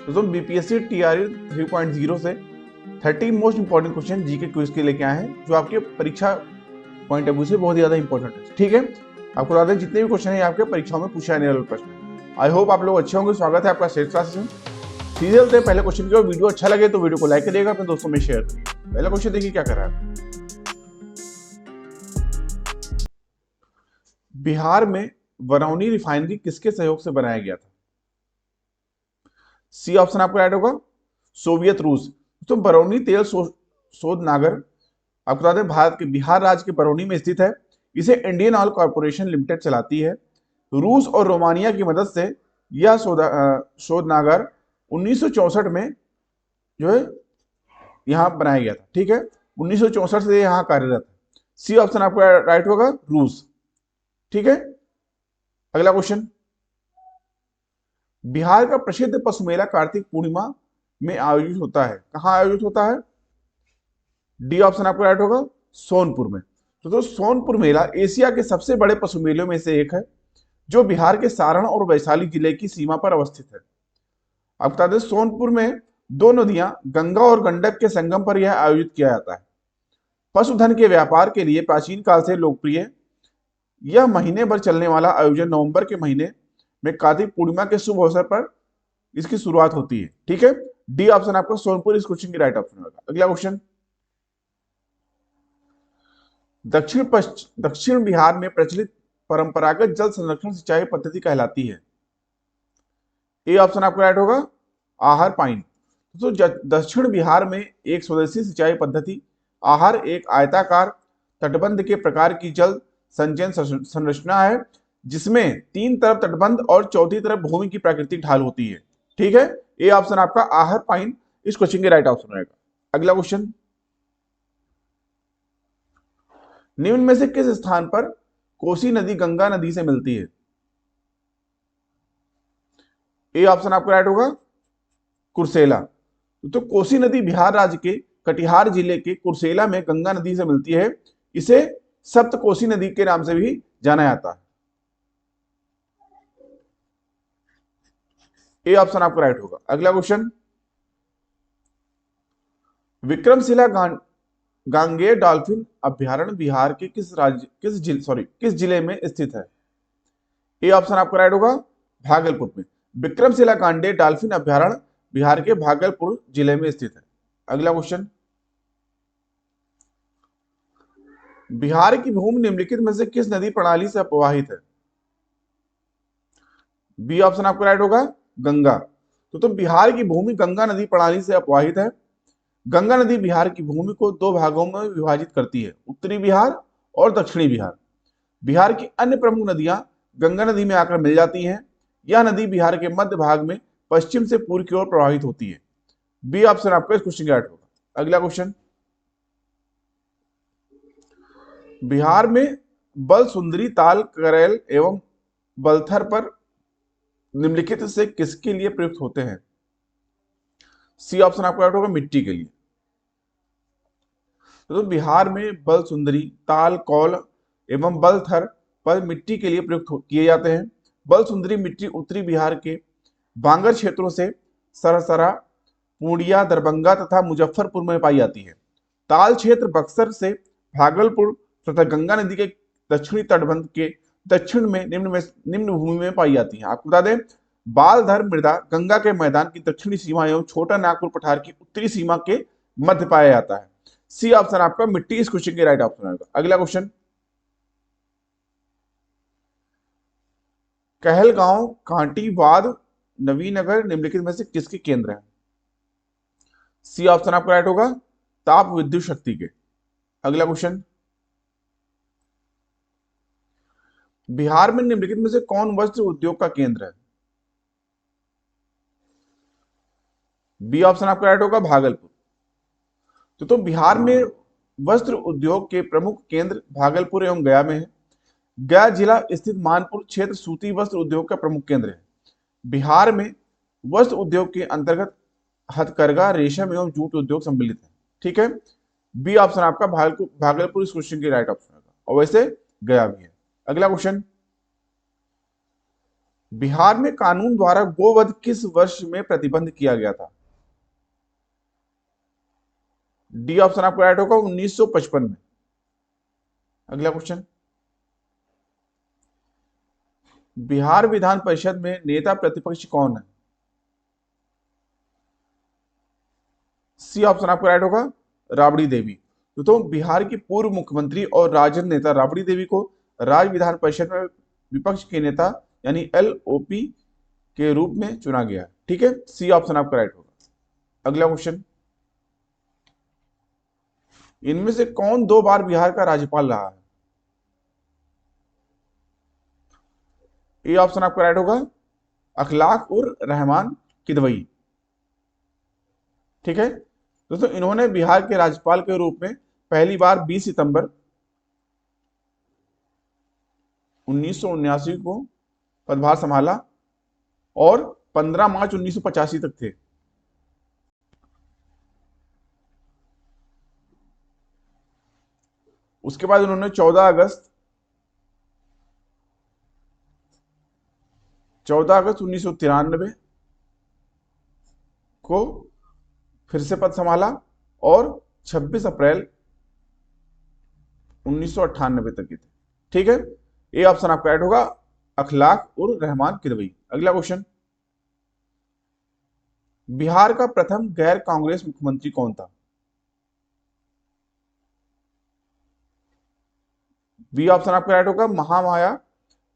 दोस्तों BPSC TRE 3.0 से 30 most important question GK quiz के लेके आए हैं, जो आपके परीक्षा पॉइंट ऑफ व्यू से बहुत ज्यादा इंपॉर्टेंट है। ठीक है, आपको बता दें जितने भी क्वेश्चन है आपके परीक्षाओं में पूछे जाने वाले प्रश्न। आई होप आप लोग अच्छे होंगे। स्वागत है आपका स्टेट क्लासेस में। सीधे चलते हैं पहले क्वेश्चन की ओर। वीडियो अच्छा लगे तो वीडियो को लाइक करिएगा, अपने दोस्तों में शेयर करिए। पहला क्वेश्चन देखिए क्या कर रहा है। बिहार में बरौनी रिफाइनरी किसके सहयोग से बनाया गया था? सी ऑप्शन आपको राइट होगा, सोवियत रूस। तो बरौनी तेल शोधनागार आपको बता दें भारत के बिहार राज्य के बरौनी में स्थित है। इसे इंडियन ऑयल कॉर्पोरेशन लिमिटेड चलाती है। रूस और रोमानिया की मदद से यह शोधनागार 1964 में जो है यहां बनाया गया था। ठीक है, 1964 से यहां कार्यरत है। सी ऑप्शन आपको राइट होगा, रूस। ठीक है, अगला क्वेश्चन। बिहार का प्रसिद्ध पशु मेला कार्तिक पूर्णिमा में आयोजित होता है। कहां आयोजित होता है? डी ऑप्शन आपको राइट होगा, सोनपुर में। तो सोनपुर मेला एशिया के सबसे बड़े पशु मेलों में से एक है, जो बिहार के सारण और वैशाली जिले की सीमा पर अवस्थित है। आप बता दें सोनपुर में दो नदियां गंगा और गंडक के संगम पर यह आयोजित किया जाता है। पशुधन के व्यापार के लिए प्राचीन काल से लोकप्रिय यह महीने भर चलने वाला आयोजन नवंबर के महीने में कार्तिक पूर्णिमा के शुभ अवसर पर इसकी शुरुआत होती है। ठीक है, डी ऑप्शन आपका सोनपुर इस क्वेश्चन की राइट ऑप्शन होगा। अगला क्वेश्चन। दक्षिण बिहार में प्रचलित परंपरागत जल संरक्षण सिंचाई पद्धति कहलाती है। ए ऑप्शन आपको राइट होगा, आहर पाइन। तो दक्षिण बिहार में एक स्वदेशी सिंचाई पद्धति आहर एक आयताकार तटबंध के प्रकार की जल संचयन संरचना है, जिसमें तीन तरफ तटबंध और चौथी तरफ भूमि की प्राकृतिक ढाल होती है। ठीक है, ए ऑप्शन आपका आहर पाइन इस क्वेश्चन के राइट ऑप्शन रहेगा। अगला क्वेश्चन। निम्न में से किस स्थान पर कोसी नदी गंगा नदी से मिलती है? ए ऑप्शन आपको राइट होगा, कुर्सेला। तो कोसी नदी बिहार राज्य के कटिहार जिले के कुर्सेला में गंगा नदी से मिलती है। इसे सप्त कोसी नदी के नाम से भी जाना जाता है। ए ऑप्शन आपको राइट होगा। अगला क्वेश्चन। विक्रमशिला गांगेय डॉल्फिन अभ्यारण्य बिहार के किस जिले में स्थित है? ए ऑप्शन आपको राइट होगा, भागलपुर में। विक्रमशिला गांगेय डॉल्फिन अभ्यारण्य बिहार के भागलपुर जिले में स्थित है। अगला क्वेश्चन। बिहार की भूमि निम्नलिखित में से किस नदी प्रणाली से प्रवाहित है? बी ऑप्शन आपको राइट होगा, गंगा। तो बिहार की भूमि गंगा नदी प्रणाली से अपवाहित है। गंगा नदी बिहार की भूमि को दो भागों में विभाजित करती है, उत्तरी बिहार और दक्षिणी बिहार। बिहार की अन्य प्रमुख नदियां गंगा नदी में आकर मिल जाती हैं। यह नदी बिहार के मध्य भाग में पश्चिम से पूर्व की ओर प्रवाहित होती है। बी ऑप्शन आपका इस क्वेश्चन का राइट होगा। अगला क्वेश्चन। बिहार में बल सुंदरी ताल करेल एवं बलथर पर निम्नलिखित से किसके लिए प्रयुक्त होते हैं? सी ऑप्शन आपको राइट होगा, मिट्टी के लिए। तो बिहार में बल सुंदरी ताल कौल एवं बलथर पर मिट्टी के लिए प्रयुक्त किए जाते हैं। बल सुंदरी मिट्टी उत्तरी बिहार के बांगर क्षेत्रों से सरसरा, पूर्णिया, दरभंगा तथा मुजफ्फरपुर में पाई जाती है। ताल क्षेत्र बक्सर से भागलपुर तथा गंगा नदी के दक्षिणी तटबंध के दक्षिण में निम्न भूमि में पाई जाती है। आपको बता दें बालधर मृदा गंगा के मैदान की दक्षिणी सीमा एवं छोटा नागपुर पठार की उत्तरी सीमा के मध्य पाया जाता है। सी ऑप्शन आपका मिट्टी इस क्वेश्चन के राइट ऑप्शन होगा। अगला क्वेश्चन। कहलगांव, कांटी, वाद, नवीनगर निम्नलिखित में से किसके केंद्र है? सी ऑप्शन आपका राइट होगा, ताप विद्युत शक्ति के। अगला क्वेश्चन। बिहार में निम्नलिखित में से कौन वस्त्र उद्योग का केंद्र है? बी ऑप्शन आपका राइट होगा, भागलपुर। तो बिहार में वस्त्र उद्योग के प्रमुख केंद्र भागलपुर एवं गया में है। गया जिला स्थित मानपुर क्षेत्र सूती वस्त्र उद्योग का प्रमुख केंद्र है। बिहार में वस्त्र उद्योग के अंतर्गत हथकरघा, रेशम एवं जूट उद्योग सम्मिलित है। ठीक है, बी ऑप्शन आपका भागलपुर इस क्वेश्चन की राइट ऑप्शन होगा, और वैसे गया भी है। अगला क्वेश्चन। बिहार में कानून द्वारा गोवध किस वर्ष में प्रतिबंध किया गया था? डी ऑप्शन आपको राइट होगा, 1955 में। अगला क्वेश्चन, बिहार विधान परिषद में नेता प्रतिपक्ष कौन है? सी ऑप्शन आपको राइट होगा, राबड़ी देवी। तो बिहार की पूर्व मुख्यमंत्री और राजद नेता राबड़ी देवी को राज्य विधान परिषद में विपक्ष के नेता यानी एलओपी के रूप में चुना गया। ठीक है, सी ऑप्शन आपका राइट होगा। अगला क्वेश्चन, इनमें से कौन 2 बार बिहार का राज्यपाल रहा है? ए ऑप्शन आपका राइट होगा, अखलाक उर रहमान किदवई। ठीक है दोस्तों, इन्होंने बिहार के राज्यपाल के रूप में पहली बार 20 सितंबर 1979 को पदभार संभाला और 15 मार्च 1985 तक थे। उसके बाद उन्होंने 14 अगस्त 1993 को फिर से पद संभाला और 26 अप्रैल 1998 तक के थे। ठीक है, ए ऑप्शन आपका राइट होगा, अखलाक उर रहमान किदवई। अगला क्वेश्चन, बिहार का प्रथम गैर कांग्रेस मुख्यमंत्री कौन था? बी ऑप्शन आपका राइट होगा, महामाया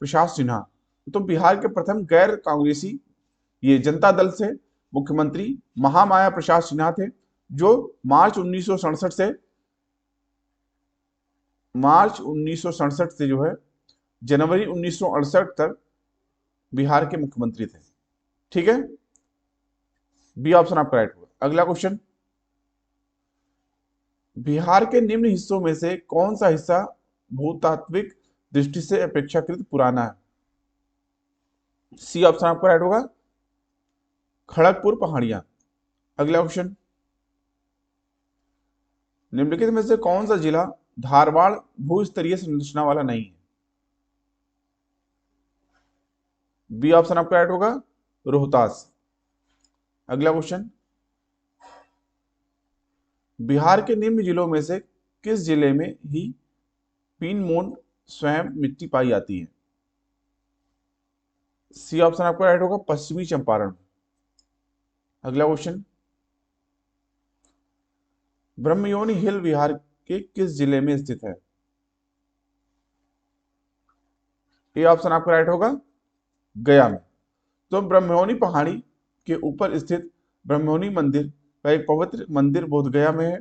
प्रसाद सिन्हा। तो बिहार के प्रथम गैर कांग्रेसी ये जनता दल से मुख्यमंत्री महामाया प्रसाद सिन्हा थे, जो मार्च 1967 से जो है जनवरी 1968 तक बिहार के मुख्यमंत्री थे। ठीक है, बी ऑप्शन आपका राइट होगा। अगला क्वेश्चन, बिहार के निम्न हिस्सों में से कौन सा हिस्सा भूतात्विक दृष्टि से अपेक्षाकृत पुराना है? सी ऑप्शन आपका राइट होगा, खड़गपुर पहाड़ियां। अगला क्वेश्चन, निम्नलिखित में से कौन सा जिला धारवाड़ भूस्तरीय संरचना वाला नहीं है? बी ऑप्शन आपका राइट होगा, रोहतास। अगला क्वेश्चन, बिहार के निम्न जिलों में से किस जिले में ही पीनमोन स्वयं मिट्टी पाई जाती है? सी ऑप्शन आपका राइट होगा, पश्चिमी चंपारण। अगला क्वेश्चन, ब्रह्मयोनी हिल बिहार के किस जिले में स्थित है? ए ऑप्शन आपका राइट होगा, गया में। तो ब्रह्मयोनी पहाड़ी के ऊपर स्थित ब्रह्मयोनी मंदिर का एक पवित्र मंदिर बोधगया में है।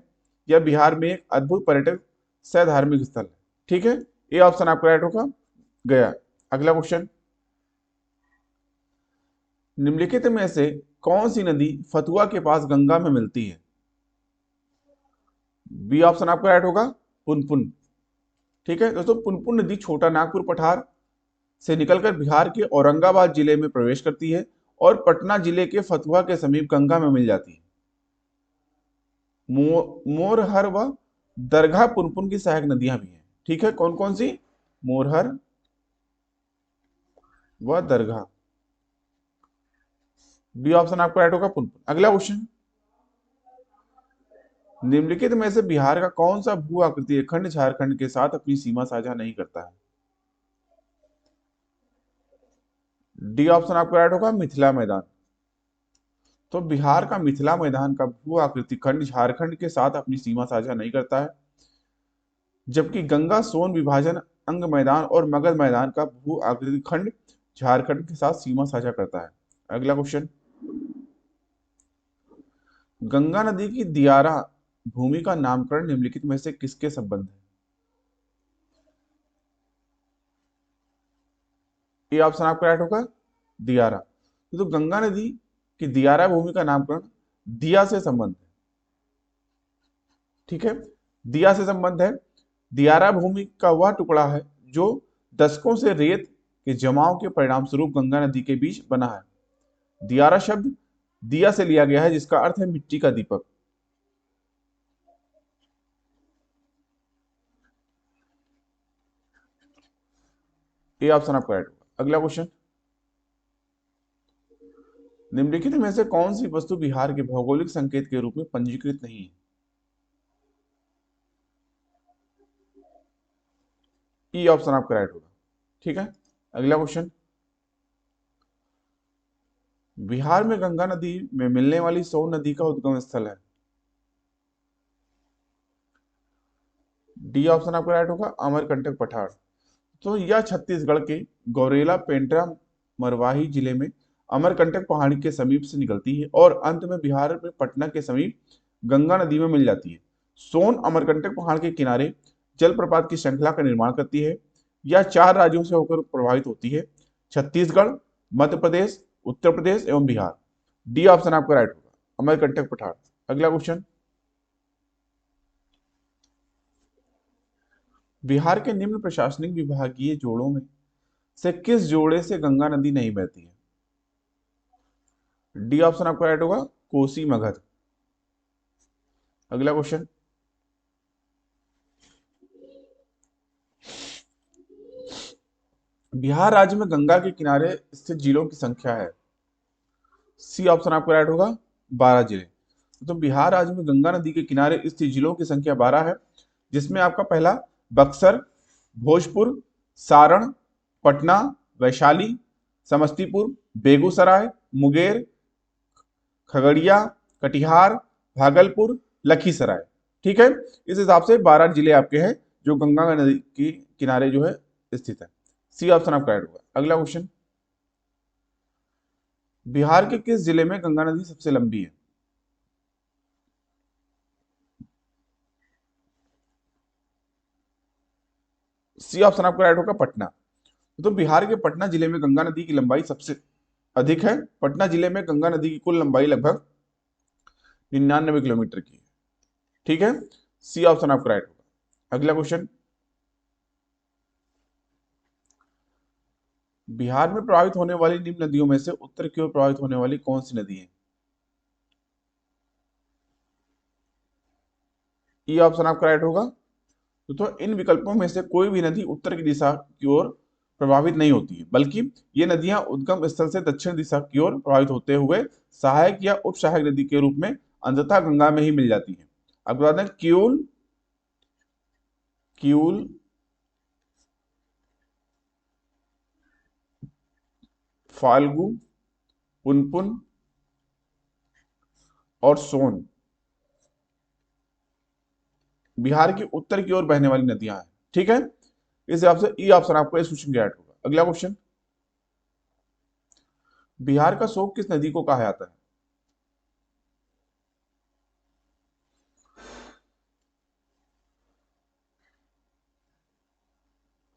यह बिहार में एक अद्भुत पर्यटक सह धार्मिक स्थल है। ठीक है, ए ऑप्शन आपका राइट होगा, गया। अगला क्वेश्चन, निम्नलिखित में से कौन सी नदी फतुआ के पास गंगा में मिलती है? बी ऑप्शन आपका राइट होगा, पुनपुन। ठीक है दोस्तों, पुनपुन नदी छोटा नागपुर पठार से निकलकर बिहार के औरंगाबाद जिले में प्रवेश करती है और पटना जिले के फतुहा के समीप गंगा में मिल जाती है। मोरहर व दरगाह पुनपुन की सहायक नदियां भी हैं। ठीक है, कौन कौन सी? मोरहर व दरगाह। बी ऑप्शन आपका राइट होगा, पुनपुन। अगला क्वेश्चन, निम्नलिखित में से बिहार का कौन सा भू आकृतीय खंड झारखंड के साथ अपनी सीमा साझा नहीं करता है? डी ऑप्शन आपका राइट होगा, मिथिला मैदान। तो बिहार का मिथिला मैदान का भू आकृति खंड झारखंड के साथ अपनी सीमा साझा नहीं करता है, जबकि गंगा सोन विभाजन अंग मैदान और मगध मैदान का भू आकृति खंड झारखंड के साथ सीमा साझा करता है। अगला क्वेश्चन, गंगा नदी की दियारा भूमि का नामकरण निम्नलिखित में से किसके संबंध है? ये ऑप्शन आपका राइट होगा, दियारा। तो गंगा नदी की दियारा भूमि का नामकरण दिया से संबंध है। ठीक है, दिया से संबंध है। दियारा भूमि का वह टुकड़ा है जो दशकों से रेत के जमाव के परिणाम स्वरूप गंगा नदी के बीच बना है। दियारा शब्द दिया से लिया गया है, जिसका अर्थ है मिट्टी का दीपक। ये ऑप्शन आपका राइट होगा। अगला क्वेश्चन, निम्नलिखित में से कौन सी वस्तु बिहार के भौगोलिक संकेत के रूप में पंजीकृत नहीं है? ई ऑप्शन आपका राइट होगा। ठीक है, अगला क्वेश्चन, बिहार में गंगा नदी में मिलने वाली सोन नदी का उद्गम स्थल है? डी ऑप्शन आपका राइट होगा, अमरकंटक पठार। तो यह छत्तीसगढ़ के गौरेला पेंड्रा मरवाही जिले में अमरकंटक पहाड़ी के समीप से निकलती है और अंत में बिहार में पटना के समीप गंगा नदी में मिल जाती है। सोन अमरकंटक पहाड़ के किनारे जलप्रपात की श्रृंखला का निर्माण करती है। यह 4 राज्यों से होकर प्रभावित होती है, छत्तीसगढ़, मध्य प्रदेश, उत्तर प्रदेश एवं बिहार। डी ऑप्शन आपका राइट होगा, अमरकंटक पठार। अगला क्वेश्चन, बिहार के निम्न प्रशासनिक विभागीय जोड़ों में से किस जोड़े से गंगा नदी नहीं बहती है? डी ऑप्शन आपका राइट होगा, कोसी मगध। अगला क्वेश्चन, बिहार राज्य में गंगा के किनारे स्थित जिलों की संख्या है? सी ऑप्शन आपका राइट होगा, 12 जिले। तो बिहार राज्य में गंगा नदी के किनारे स्थित जिलों की संख्या 12 है, जिसमें आपका पहला बक्सर, भोजपुर, सारण, पटना, वैशाली, समस्तीपुर, बेगूसराय, मुंगेर, खगड़िया, कटिहार, भागलपुर, लखीसराय। ठीक है, इस हिसाब से 12 जिले आपके हैं जो गंगा नदी के किनारे जो है स्थित है। सी ऑप्शन आपका राइट होगा। अगला क्वेश्चन, बिहार के किस जिले में गंगा नदी सबसे लंबी है? सी ऑप्शन आपका राइट होगा, पटना। तो बिहार के पटना जिले में गंगा नदी की लंबाई सबसे अधिक है। पटना जिले में गंगा नदी की कुल लंबाई लगभग 99 किलोमीटर की है। ठीक है, सी ऑप्शन आपका राइट होगा। अगला क्वेश्चन, बिहार में प्रभावित होने वाली निम्न नदियों में से उत्तर की ओर प्रभावित होने वाली कौन सी नदी है? ई ऑप्शन आपका राइट होगा। तो इन विकल्पों में से कोई भी नदी उत्तर की दिशा की ओर प्रभावित नहीं होती है, बल्कि ये नदियां उद्गम स्थल से दक्षिण दिशा की ओर प्रभावित होते हुए सहायक या उप सहायक नदी के रूप में अंततः गंगा में ही मिल जाती है। आपको बता दें, क्यूल, क्यूल, फाल्गु, पुनपुन और सोन बिहार की उत्तर की ओर बहने वाली नदियां हैं। ठीक है, इस हिसाब से ई ऑप्शन आपको इस क्वेश्चन का राइट होगा। अगला क्वेश्चन, बिहार का शोक किस नदी को कहा जाता है?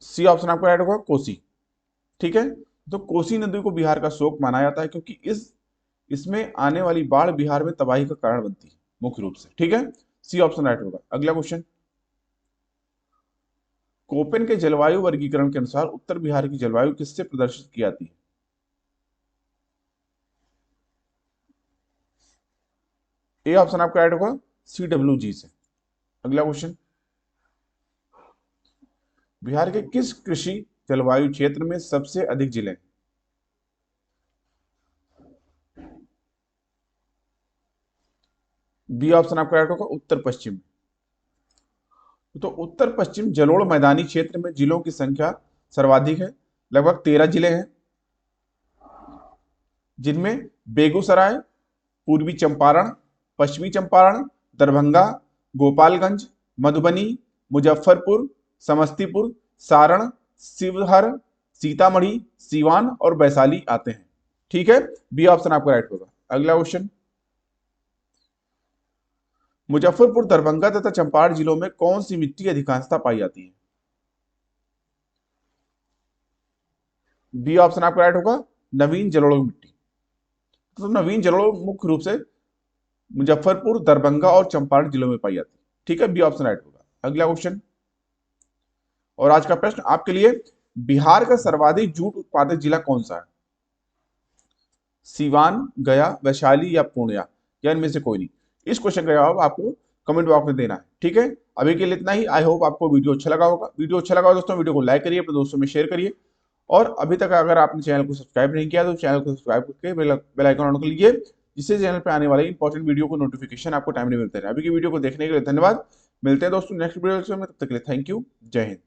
सी ऑप्शन आपका राइट होगा, कोसी। ठीक है, तो कोसी नदी को बिहार का शोक माना जाता है क्योंकि इसमें आने वाली बाढ़ बिहार में तबाही का कारण बनती है मुख्य रूप से। ठीक है, सी ऑप्शन राइट होगा। अगला क्वेश्चन, कोपेन के जलवायु वर्गीकरण के अनुसार उत्तर बिहार की जलवायु किससे प्रदर्शित की जाती है? ए ऑप्शन आपका राइट होगा, CWG से। अगला क्वेश्चन, बिहार के किस कृषि जलवायु क्षेत्र में सबसे अधिक जिले हैं? बी ऑप्शन आपका राइट होगा, उत्तर पश्चिम। तो उत्तर पश्चिम जलोढ़ मैदानी क्षेत्र में जिलों की संख्या सर्वाधिक है, लगभग 13 जिले हैं, जिनमें बेगूसराय, पूर्वी चंपारण, पश्चिमी चंपारण, दरभंगा, गोपालगंज, मधुबनी, मुजफ्फरपुर, समस्तीपुर, सारण, शिवहर, सीतामढ़ी, सीवान और वैशाली आते हैं। ठीक है, बी ऑप्शन आपका राइट होगा। अगला क्वेश्चन, मुजफ्फरपुर, दरभंगा तथा चंपारण जिलों में कौन सी मिट्टी अधिकांशता पाई जाती है? बी ऑप्शन आपका राइट होगा, नवीन जलोढ़ मिट्टी। तो नवीन जलोढ़ मुख्य रूप से मुजफ्फरपुर, दरभंगा और चंपारण जिलों में पाई जाती है। ठीक है, बी ऑप्शन राइट होगा। अगला क्वेश्चन और आज का प्रश्न आपके लिए, बिहार का सर्वाधिक जूट उत्पादक जिला कौन सा है? सीवान, गया, वैशाली या पूर्णिया, या इनमें से कोई नहीं। इस क्वेश्चन का जवाब आपको कमेंट बॉक्स में देना है। ठीक है, अभी के लिए इतना ही। आई होप आपको वीडियो अच्छा लगा होगा। वीडियो अच्छा लगा हो दोस्तों, वीडियो को लाइक करिए, अपने दोस्तों में शेयर करिए और अभी तक अगर आपने चैनल को सब्सक्राइब नहीं किया तो चैनल को सब्सक्राइब करके बेल आइकन ऑन कर लीजिए, जिससे चैनल पे आने वाले इंपॉर्टेंट वीडियो को नोटिफिकेशन आपको टाइमली मिलते रहे। अभी की वीडियो को देखने के लिए धन्यवाद। मिलते हैं दोस्तों नेक्स्ट वीडियो में, तब तक के लिए थैंक यू। जय हिंद।